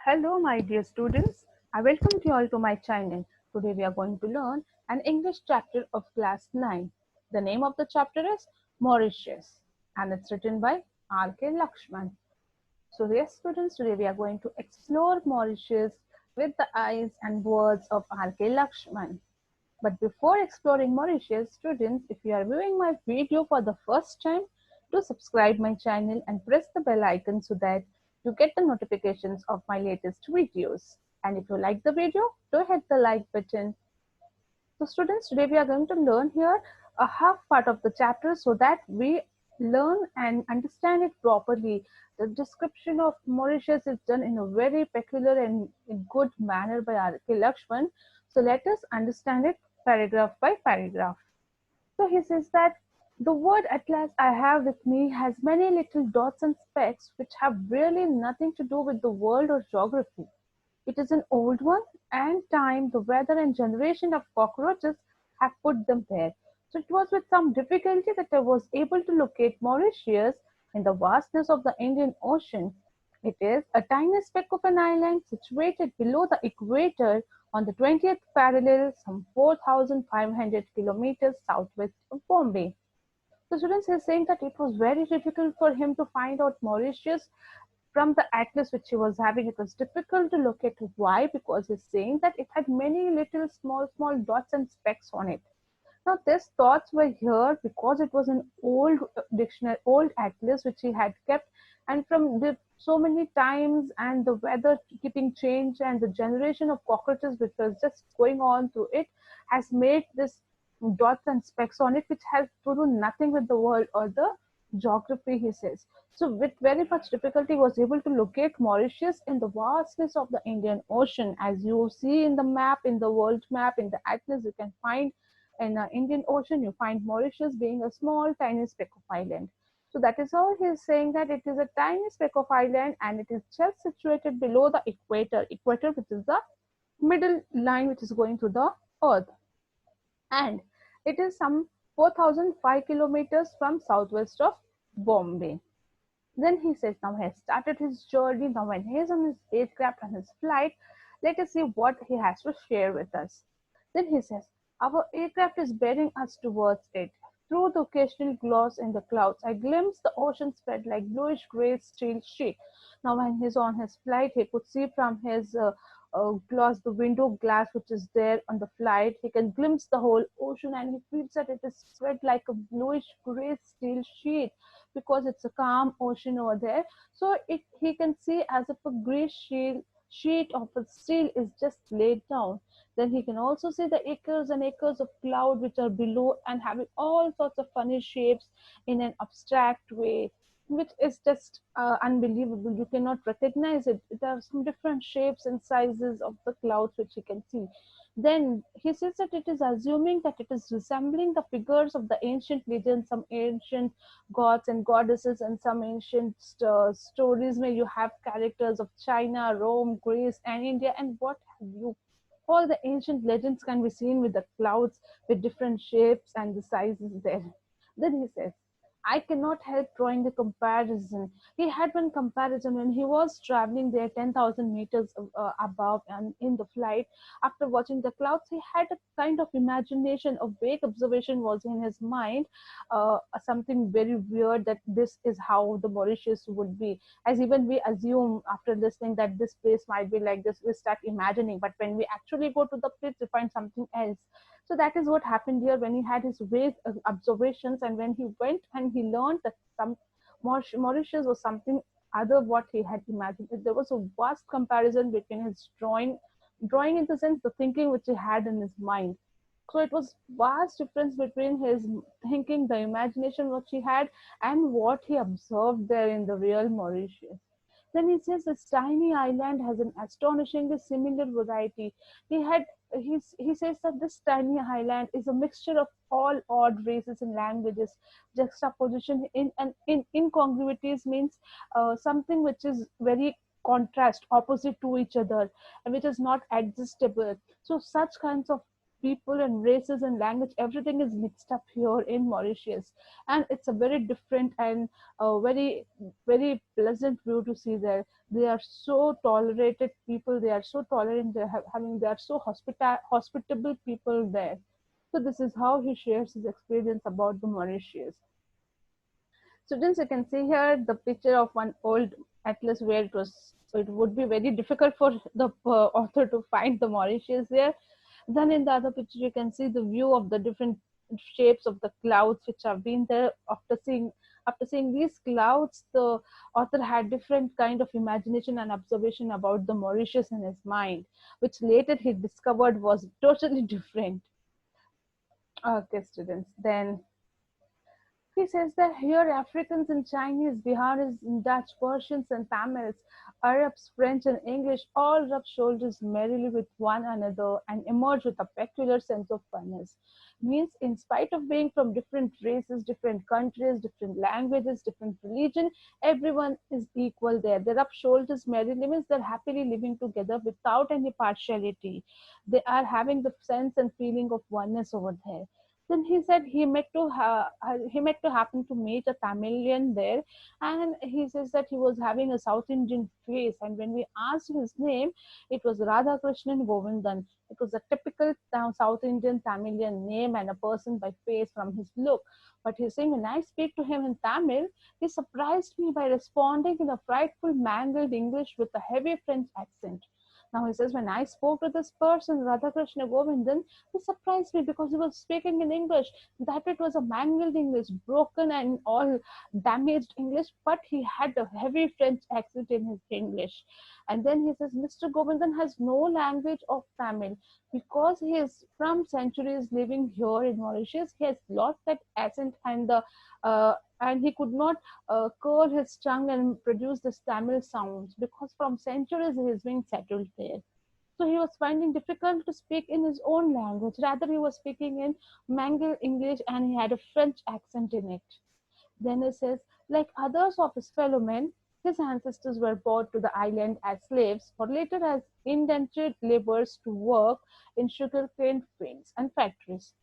Hello, my dear students. I welcome you all to my channel. Today we are going to learn an English chapter of class 9. The name of the chapter is Mauritius and it's written by R.K. Lakshman. So, yes, students, today we are going to explore Mauritius with the eyes and words of R.K. Lakshman. But before exploring Mauritius, students, if you are viewing my video for the first time, do subscribe my channel and press the bell icon so that you get the notifications of my latest videos. And if you like the video, do hit the like button. So students, today we are going to learn here a half part of the chapter so that we learn and understand it properly. The description of Mauritius is done in a very peculiar and good manner by R.K. Lakshman. So let us understand it paragraph by paragraph. So he says that the word atlas I have with me has many little dots and specks which have really nothing to do with the world or geography. It is an old one, and time, the weather, and generation of cockroaches have put them there. So it was with some difficulty that I was able to locate Mauritius in the vastness of the Indian Ocean. It is a tiny speck of an island situated below the equator on the 20th parallel, some 4,500 kilometers southwest of Bombay. The students is saying that it was very difficult for him to find out Mauritius from the atlas which he was having. It was difficult to locate. Why? Because he's saying that it had many little small dots and specks on it. Now these thoughts were here because it was an old dictionary, old atlas which he had kept, and from the so many times and the weather keeping change and the generation of cockroaches which was just going on through it has made this dots and specks on it which has to do nothing with the world or the geography, he says. So with very much difficulty was able to locate Mauritius in the vastness of the Indian Ocean. As you see in the map, in the world map, in the atlas, you can find in the Indian Ocean, you find Mauritius being a small, tiny speck of island. So that is how he is saying that it is a tiny speck of island and it is just situated below the equator which is the middle line which is going through the earth. And it is some 4,005 kilometers from southwest of Bombay. Then he says, now he has started his journey. Now, when he is on his spacecraft on his flight, let us see what he has to share with us. Then he says, our aircraft is bearing us towards it. Through the occasional gloss in the clouds, I glimpse the ocean spread like bluish gray steel sheet. Now, when he's on his flight, he could see from his glass, the window glass which is there on the flight, he can glimpse the whole ocean and he feels that it is spread like a bluish gray steel sheet because it's a calm ocean over there. So he can see as if a gray sheet of steel is just laid down. Then he can also see the acres and acres of cloud which are below and having all sorts of funny shapes in an abstract way, which is just unbelievable. You cannot recognize it. There are some different shapes and sizes of the clouds which he can see. Then he says that it is assuming that it is resembling the figures of the ancient legends, some ancient gods and goddesses, and some ancient stories where you have characters of China, Rome, Greece, and India, and what have you. All the ancient legends can be seen with the clouds with different shapes and the sizes there. Then he says, I cannot help drawing the comparison. He had one comparison when he was traveling there 10,000 meters above and in the flight. After watching the clouds, he had a kind of imagination, a vague observation was in his mind, something very weird that this is how the Mauritius would be. As even we assume after listening that this place might be like this, we start imagining. But when we actually go to the place, we find something else. So that is what happened here when he had his vague observations, and when he went and he learned that some Mauritius was something other what he had imagined. There was a vast comparison between his drawing in the sense the thinking which he had in his mind. So it was vast difference between his thinking, the imagination which he had, and what he observed there in the real Mauritius. Then he says this tiny island has an astonishingly similar variety. He had he says that this tiny island is a mixture of all odd races and languages. Juxtaposition in incongruities means something which is very contrast, opposite to each other, and which is not adjustable. So such kinds of people and races and language, everything is mixed up here in Mauritius, and it's a very different and very very pleasant view to see there. They are so tolerated people, they are so tolerant, they are so hospitable people there. So this is how he shares his experience about the Mauritius. Students, you can see here the picture of one old atlas where it would be very difficult for the author to find the Mauritius there. Then in the other picture, you can see the view of the different shapes of the clouds which have been there. After seeing these clouds, the author had different kind of imagination and observation about the Mauritius in his mind, which later he discovered was totally different. Okay, students. Then he says that here Africans and Chinese, Biharis, Dutch, Persians and Tamils, Arabs, French and English all rub shoulders merrily with one another and emerge with a peculiar sense of oneness. Means in spite of being from different races, different countries, different languages, different religion, everyone is equal there. They rub shoulders merrily means they're happily living together without any partiality. They are having the sense and feeling of oneness over there. Then he said he met to happen to meet a Tamilian there, and he says that he was having a South Indian face. And when we asked his name, it was Radhakrishnan Govindan. It was a typical South Indian Tamilian name and a person by face from his look. But he's saying when I speak to him in Tamil, he surprised me by responding in a frightful mangled English with a heavy French accent. Now he says, when I spoke to this person, Radhakrishna Govindan, he surprised me because he was speaking in English. That it was a mangled English, broken and all damaged English, but he had a heavy French accent in his English. And then he says, Mr. Govindan has no language of Tamil because he is from centuries living here in Mauritius. He has lost that accent and he could not curl his tongue and produce the Tamil sounds because from centuries he has been settled there. So he was finding difficult to speak in his own language. Rather, he was speaking in mangled English and he had a French accent in it. Then he says, like others of his fellow men, his ancestors were brought to the island as slaves or later as indentured laborers to work in sugarcane fields and factories.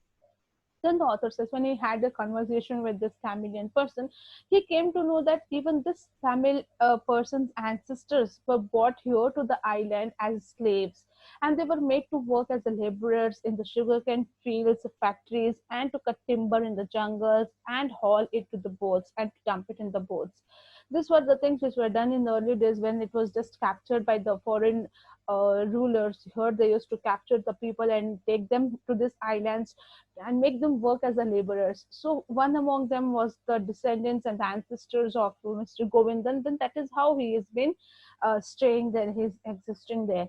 Then the author says when he had a conversation with this Tamilian person, he came to know that even this Tamil person's ancestors were brought here to the island as slaves, and they were made to work as the laborers in the sugarcane fields, factories, and to cut timber in the jungles and haul it to the boats and to dump it in the boats. These were the things which were done in the early days when it was just captured by the foreign rulers. Here they used to capture the people and take them to these islands and make them work as the laborers. So one among them was the descendants and ancestors of Mr. Govindan. Then that is how he has been staying there, he's existing there.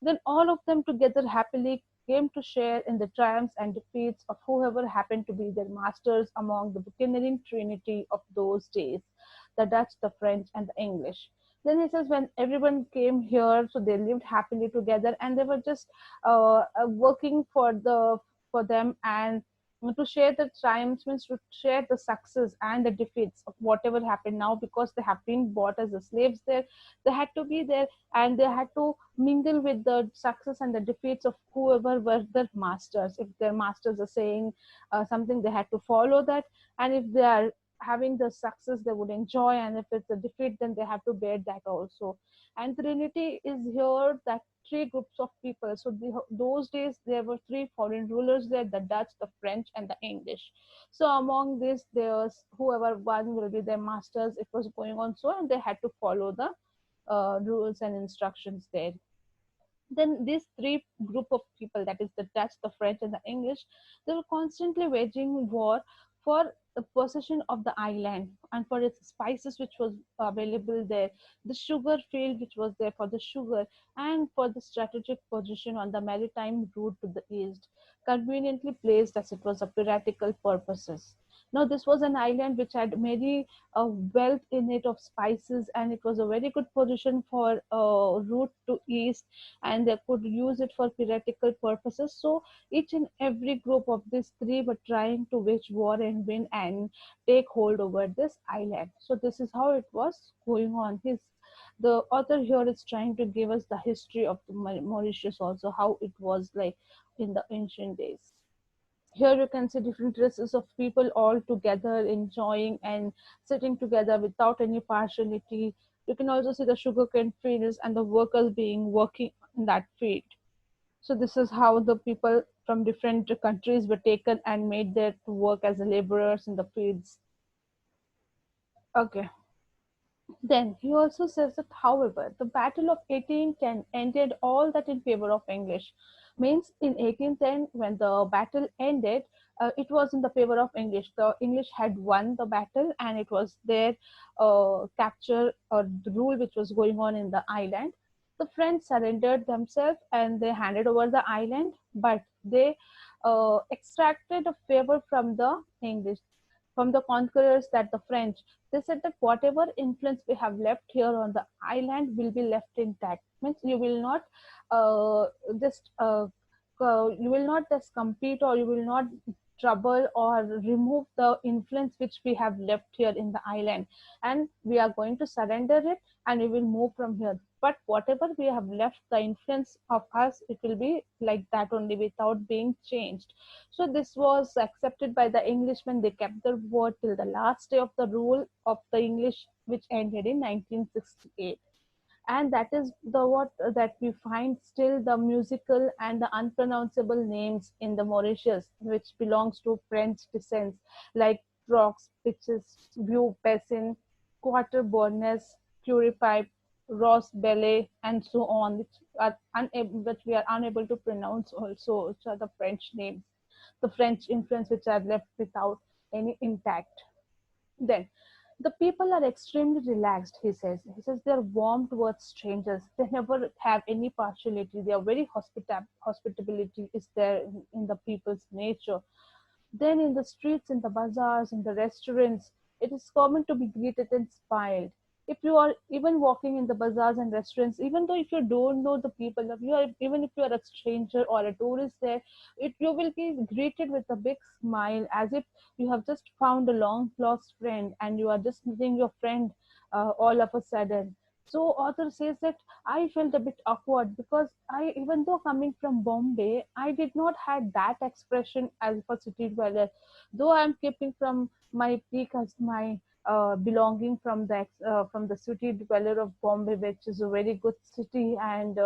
Then all of them together happily came to share in the triumphs and defeats of whoever happened to be their masters among the beginning trinity of those days, the Dutch, the French, and the English. Then he says when everyone came here, so they lived happily together, and they were just working for them and to share the triumphs means to share the success and the defeats of whatever happened now because they have been bought as the slaves there. They had to be there and they had to mingle with the success and the defeats of whoever were their masters. If their masters are saying something, they had to follow that, and if they are having the success, they would enjoy, and if it's a defeat, then they have to bear that also. And Trinity is here that three groups of people. So those days there were three foreign rulers there: the Dutch, the French, and the English. So among this, there's whoever one will be their masters. It was going on so, and they had to follow the rules and instructions there. Then these three group of people, that is the Dutch, the French, and the English, they were constantly waging war for the possession of the island and for its spices which was available there, the sugar field which was there for the sugar, and for the strategic position on the maritime route to the east, conveniently placed as it was a piratical purposes. Now this was an island which had many wealth in it of spices, and it was a very good position for route to east, and they could use it for piratical purposes. So each and every group of these three were trying to wage war and win and take hold over this island. So this is how it was going on. The author here is trying to give us the history of the Mauritius, also how it was like in the ancient days. Here you can see different races of people all together enjoying and sitting together without any partiality. You can also see the sugarcane fields and the workers being working in that field. So this is how the people from different countries were taken and made there to work as laborers in the fields. Okay. Then he also says that, however, the Battle of 1810 ended all that in favor of English. Means in 1810, when the battle ended, it was in the favor of English. The English had won the battle, and it was their capture or the rule which was going on in the island. The French surrendered themselves and they handed over the island, but they extracted a favor from the English, from the conquerors, that the French. They said that whatever influence we have left here on the island will be left intact. Means you will not just you will not just compete, or you will not trouble or remove the influence which we have left here in the island, and we are going to surrender it, and we will move from here. But whatever we have left, the influence of us, it will be like that only, without being changed. So this was accepted by the Englishmen. They kept their word till the last day of the rule of the English, which ended in 1968. And that is the what that we find still the musical and the unpronounceable names in the Mauritius, which belongs to French descent, like Trox, Pitches, View, Bessin, Quarter Bornes, Curry Ross Belay, and so on, which we are unable to pronounce also, which are the French names, the French influence which are left without any intact. Then the people are extremely relaxed, he says. He says they're warm towards strangers. They never have any partiality. They are very hospitality is there in the people's nature. Then in the streets, in the bazaars, in the restaurants, it is common to be greeted and smiled. If you are even walking in the bazaars and restaurants, even though if you don't know the people, if you are, even if you are a stranger or a tourist there, you will be greeted with a big smile, as if you have just found a long lost friend and you are just meeting your friend all of a sudden. So author says that I felt a bit awkward because I, even though coming from Bombay, I did not had that expression as for city dweller. Though I am keeping from my peak as my belonging from the city dweller of Bombay, which is a very good city, and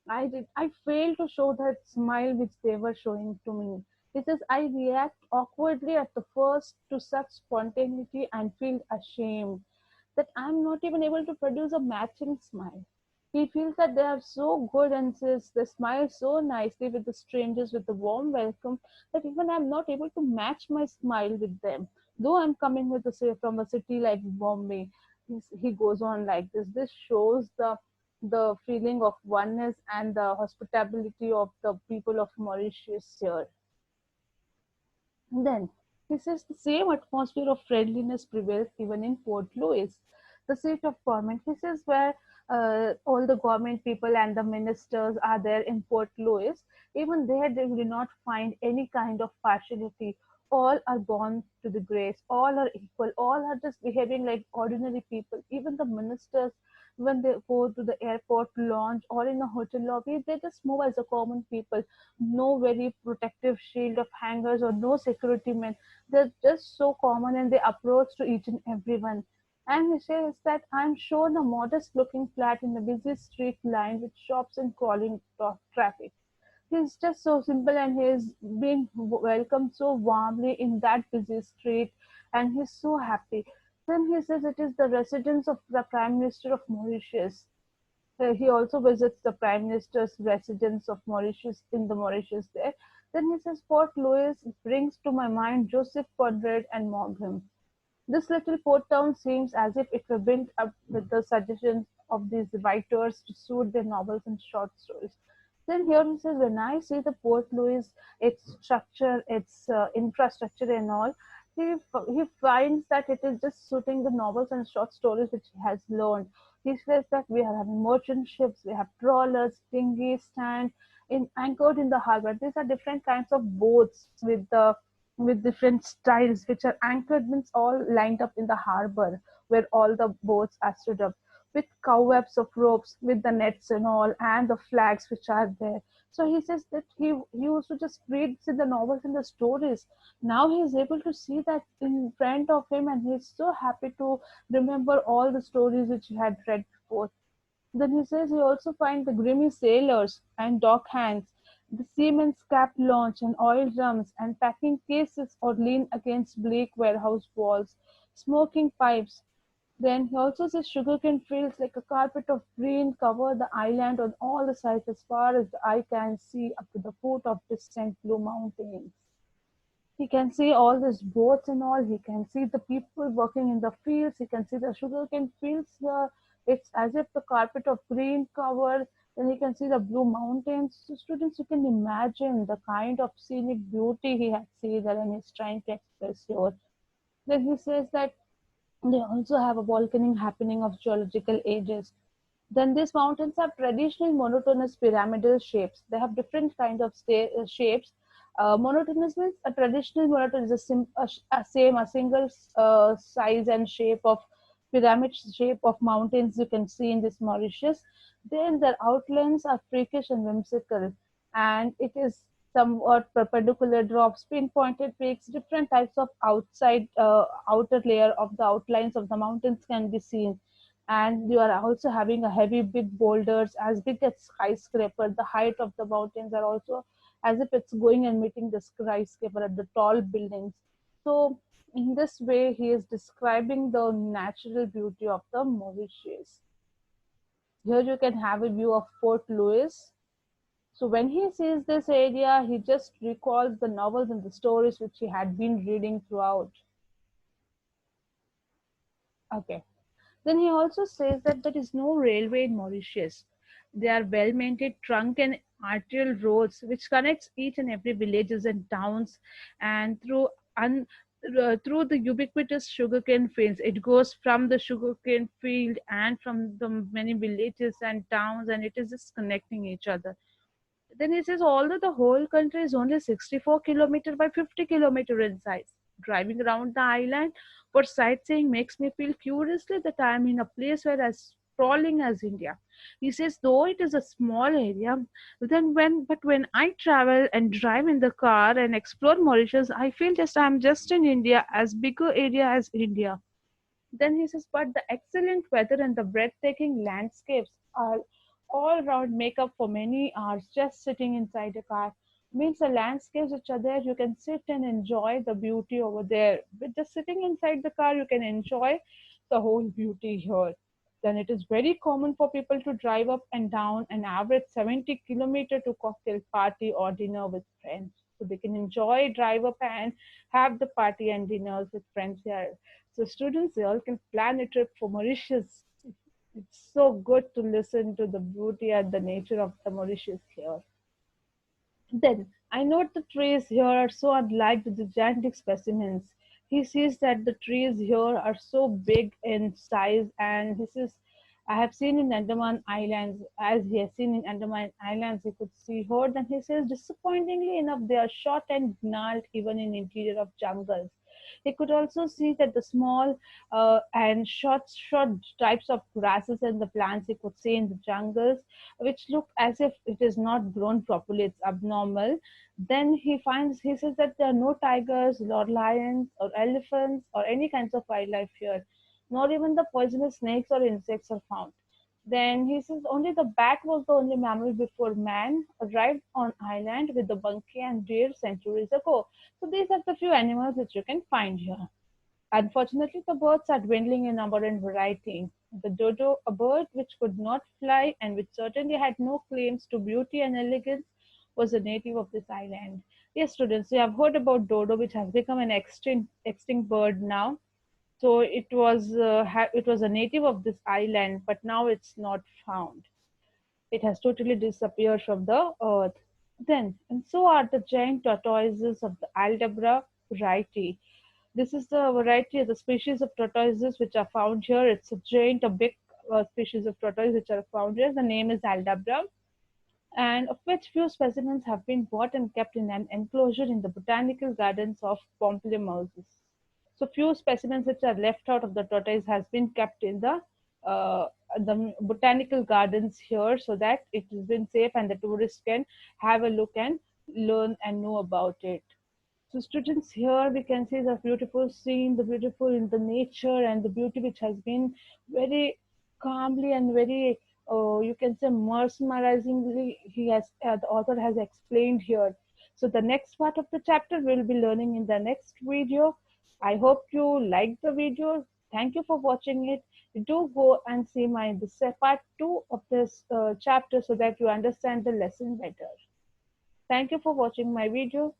I failed to show that smile which they were showing to me. It says I react awkwardly at the first to such spontaneity and feel ashamed that I'm not even able to produce a matching smile. He feels that they are so good and says they smile so nicely with the strangers with the warm welcome that even I'm not able to match my smile with them. Though I'm coming with from a city like Bombay, he goes on like this. This shows the feeling of oneness and the hospitality of the people of Mauritius here. Then he says the same atmosphere of friendliness prevails even in Port Louis, the seat of government. He says where all the government people and the ministers are there in Port Louis. Even there, they will not find any kind of partiality. All are born to the grace. All are equal. All are just behaving like ordinary people. Even the ministers, when they go to the airport lounge or in a hotel lobby, they just move as a common people. No very protective shield of hangers or no security men. They're just so common and they approach to each and everyone. And he says that I'm shown a modest looking flat in a busy street lined with shops and crawling traffic. He's just so simple and he's being welcomed so warmly in that busy street, and he's so happy. Then he says it is the residence of the Prime Minister of Mauritius. He also visits the Prime Minister's residence of Mauritius in the Mauritius there. Then he says Port Louis brings to my mind Joseph Conrad and Maugham. This little port town seems as if it were built up with the suggestions of these writers to suit their novels and short stories. Then here he says, when I see the Port Louis, its structure, its infrastructure and all, he finds that it is just suiting the novels and short stories which he has learned. He says that we are having merchant ships, we have trawlers, dinghies, stand anchored in the harbor. These are different kinds of boats with different styles which are anchored, means all lined up in the harbor where all the boats are stood up. with cobwebs of ropes, with the nets and all, and the flags which are there. So he says that he used to just read see the novels and the stories. Now he is able to see that in front of him, and he's so happy to remember all the stories which he had read before. Then he says he also finds the grimy sailors and dock hands, the seamen's cap launch and oil drums and packing cases or lean against bleak warehouse walls, smoking pipes. Then he also says sugarcane fields like a carpet of green cover the island on all the sides as far as the eye can see up to the foot of distant blue mountains. He can see all these boats and all. He can see the people working in the fields. He can see the sugarcane fields here. It's as if the carpet of green cover. Then he can see the blue mountains. So students, you can imagine the kind of scenic beauty he had seen there and he's trying to express here. Then he says that they also have a volcanic happening of geological ages. Then these mountains have traditional monotonous pyramidal shapes. They have different kind of shapes. Monotonous means a traditional monoton is a single size and shape of pyramid shape of mountains you can see in this Mauritius. Then their outlines are freakish and whimsical, and it is somewhat perpendicular drops, pinpointed peaks, different types of outer layer of the outlines of the mountains can be seen. And you are also having a heavy big boulders as big as skyscraper. The height of the mountains are also as if it's going and meeting the skyscraper at the tall buildings. So in this way he is describing the natural beauty of the Mauritius. Here you can have a view of Port Louis. So when he sees this area, he just recalls the novels and the stories which he had been reading throughout. Okay. Then he also says that there is no railway in Mauritius. There are well-maintained trunk and arterial roads which connects each and every villages and towns, and through the ubiquitous sugarcane fields. It goes from the sugarcane field and from the many villages and towns, and it is just connecting each other. Then he says, although the whole country is only 64 kilometer by 50 kilometer in size, driving around the island for sightseeing makes me feel curiously that I am in a place where as sprawling as India. He says, though it is a small area, when I travel and drive in the car and explore Mauritius, I feel just I am just in India, as bigger area as India. Then he says, but the excellent weather and the breathtaking landscapes are all round make up for many hours just sitting inside a car. Means the landscapes which are there, you can sit and enjoy the beauty over there. With just sitting inside the car, you can enjoy the whole beauty here. Then it is very common for people to drive up and down an average 70 kilometer to cocktail party or dinner with friends. So they can enjoy, drive up and have the party and dinners with friends here. So students, they all can plan a trip for Mauritius. It's so good to listen to the beauty and the nature of the Mauritius here. Then I note the trees here are so unlike the gigantic specimens. He sees that the trees here are so big in size, and this is I have seen in Andaman Islands, as he has seen in Andaman Islands, he could see here. Then he says, disappointingly enough, they are short and gnarled even in interior of jungles. He could also see that the small and short types of grasses and the plants he could see in the jungles, which look as if it is not grown properly, it's abnormal. Then he says that there are no tigers, nor lions, or elephants, or any kinds of wildlife here, nor even the poisonous snakes or insects are found. Then he says only the bat was the only mammal before man arrived on island with the monkey and deer centuries ago. So these are the few animals which you can find here. Unfortunately, the birds are dwindling in number and variety. The dodo, a bird which could not fly and which certainly had no claims to beauty and elegance, was a native of this island. Yes, students, you have heard about dodo, which has become an extinct bird now. So it was a native of this island, but now it's not found. It has totally disappeared from the earth. Then, and so are the giant tortoises of the Aldabra variety. This is the variety of the species of tortoises which are found here. It's a giant, a big species of tortoise which are found here. The name is Aldabra, and of which few specimens have been bought and kept in an enclosure in the botanical gardens of Pamplemouses. So few specimens which are left out of the tortoise has been kept in the the botanical gardens here, so that it has been safe and the tourists can have a look and learn and know about it. So students, here we can see the beautiful scene, the beautiful in the nature and the beauty which has been very calmly and very, you can say mesmerizingly, the author has explained here. So the next part of the chapter we'll be learning in the next video. I hope you liked the video. Thank you for watching it. Do go and see part 2 of this chapter so that you understand the lesson better. Thank you for watching my video.